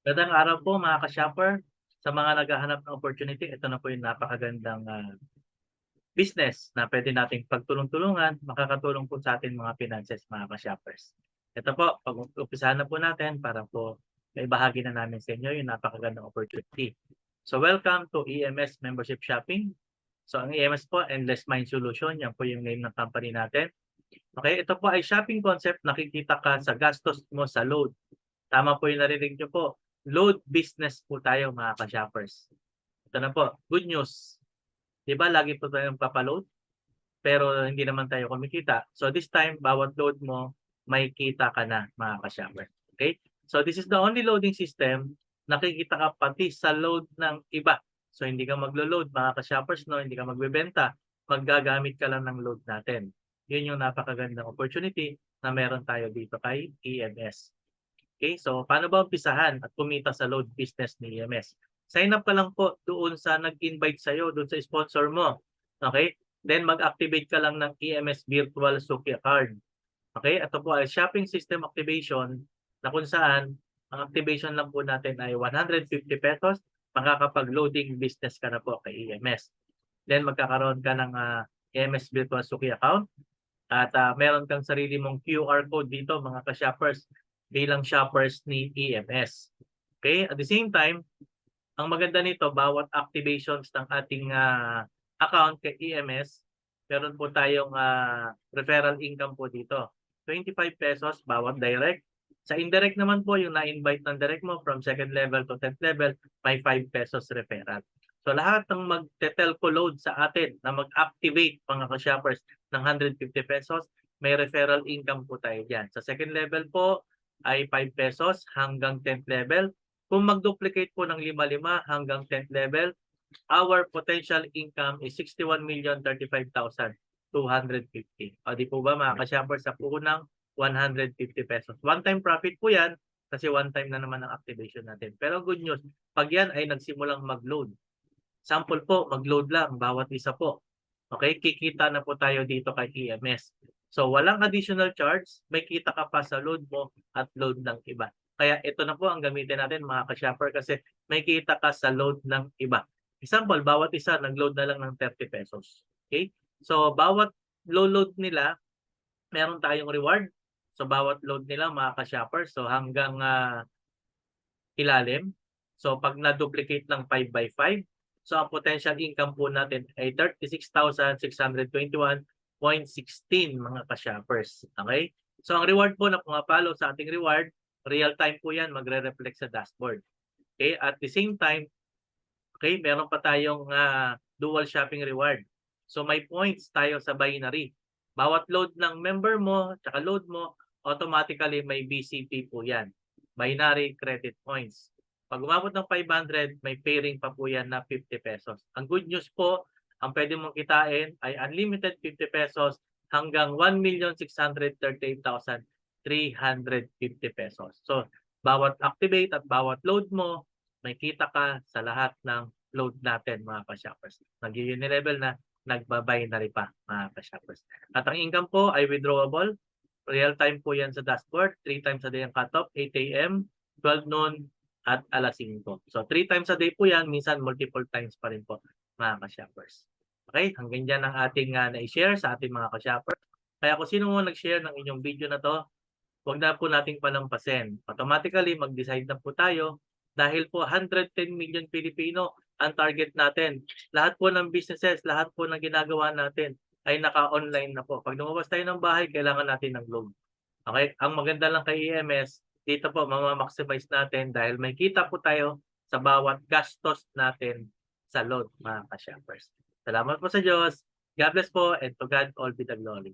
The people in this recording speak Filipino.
Magandang araw po mga ka-shopper. Sa mga naghahanap ng opportunity, ito na po yung napakagandang business na pwede nating pagtulong-tulungan, makakatulong po sa ating mga finances mga ka-shoppers. Ito po, pag-umpisahan na po natin para po maibahagi na namin sa inyo yung napakagandang opportunity. So welcome to EMS Membership Shopping. So ang EMS po, Endless Mind Solution, yan po yung name ng company natin. Okay, ito po ay shopping concept, nakikita ka sa gastos mo sa load. Tama po yung narinig nyo po. Load business po tayo mga ka-shoppers. Ito na po, good news. Di ba lagi po tayong papaload? Pero hindi naman tayo kumikita. So this time, bawat load mo, may kita ka na mga ka-shoppers. Okay? So this is the only loading system, nakikita ka pati sa load ng iba. So hindi ka maglo-load mga ka-shoppers, no? Hindi ka magbebenta. Maggagamit ka lang ng load natin. Yun yung napakagandang opportunity na meron tayo dito kay EMS. Okay, so paano ba umpisahan at kumita sa load business ni EMS? Sign up ka lang po doon sa nag-invite sa'yo, doon sa sponsor mo. Okay? Then mag-activate ka lang ng EMS Virtual Suki Card. Okay? Ito po ay shopping system activation na kung saan ang activation lang po natin ay 150 pesos. Makakapag-loading business ka na po kay EMS. Then magkakaroon ka ng EMS Virtual Suki account. At meron kang sarili mong QR code dito mga ka-shoppers bilang shoppers ni EMS. Okay? At the same time, ang maganda nito, bawat activations ng ating account kay EMS, meron po tayong referral income po dito. 25 pesos bawat direct. Sa indirect naman po, yung na-invite ng direct mo from 2nd level to 10th level, may 5 pesos referral. So lahat ng mag-telco load sa atin na mag-activate mga ka-shoppers ng 150 pesos, may referral income po tayo dyan. Sa 2nd level po ay 5 pesos hanggang 10th level. Kung mag-duplicate po ng 5-5 hanggang 10th level, our potential income is 61,035,250. O di po ba mga ka-shoppers, sa unang 150 pesos. One-time profit po yan kasi one-time na naman ang activation natin. Pero good news, pag yan ay nagsimulang mag-load. Sample po, mag-load lang bawat isa po. Okay, kikita na po tayo dito kay EMS. So walang additional charge, may kita ka pa sa load mo at load ng iba. Kaya ito na po ang gamitin natin mga ka-shopper kasi may kita ka sa load ng iba. Example, bawat isa nag-load na lang ng 30 pesos. Okay? So bawat load nila, meron tayong reward. So bawat load nila mga ka-shopper, so hanggang ilalim. So pag na-duplicate ng 5x5, so ang potential income po natin ay 36,621.16 mga ka-shoppers. Okay? So ang reward po na pumapalo sa ating reward, real time po yan, magre-reflect sa dashboard. Okay? At the same time, okay, meron pa tayong dual shopping reward. So may points tayo sa binary. Bawat load ng member mo, tsaka load mo, automatically may BCP po yan. Binary Credit Points. Pag umabot ng 500, may pairing pa po yan na 50 pesos. Ang good news po, ang pwede mong kitain ay unlimited 50 pesos hanggang 1,638,350 pesos. So, bawat activate at bawat load mo, may kita ka sa lahat ng load natin mga ka-shoppers. Nag-unilevel na, nagbabinary pa mga ka-shoppers. At ang income po ay withdrawable. Real time po yan sa dashboard. 3 times a day ang cutoff, 8 a.m., 12 noon, at alas 5. So 3 times a day po yan, minsan multiple times pa rin po mga ka-shoppers. Okay, hanggang dyan ang ating na-share sa ating mga ka-shoppers. Kaya kung sino mo nag-share ng inyong video na to, huwag na po nating palampasin. Automatically, mag-decide na po tayo dahil po 110 million Pilipino ang target natin. Lahat po ng businesses, lahat po ng ginagawa natin ay naka-online na po. Pag lumabas tayo ng bahay, kailangan natin ng load. Okay? Ang maganda lang kay EMS, dito po mamamaximize natin dahil may kita po tayo sa bawat gastos natin sa load, mga ka-shoppers. Salamat po sa Diyos. God bless po, and to God all be the glory.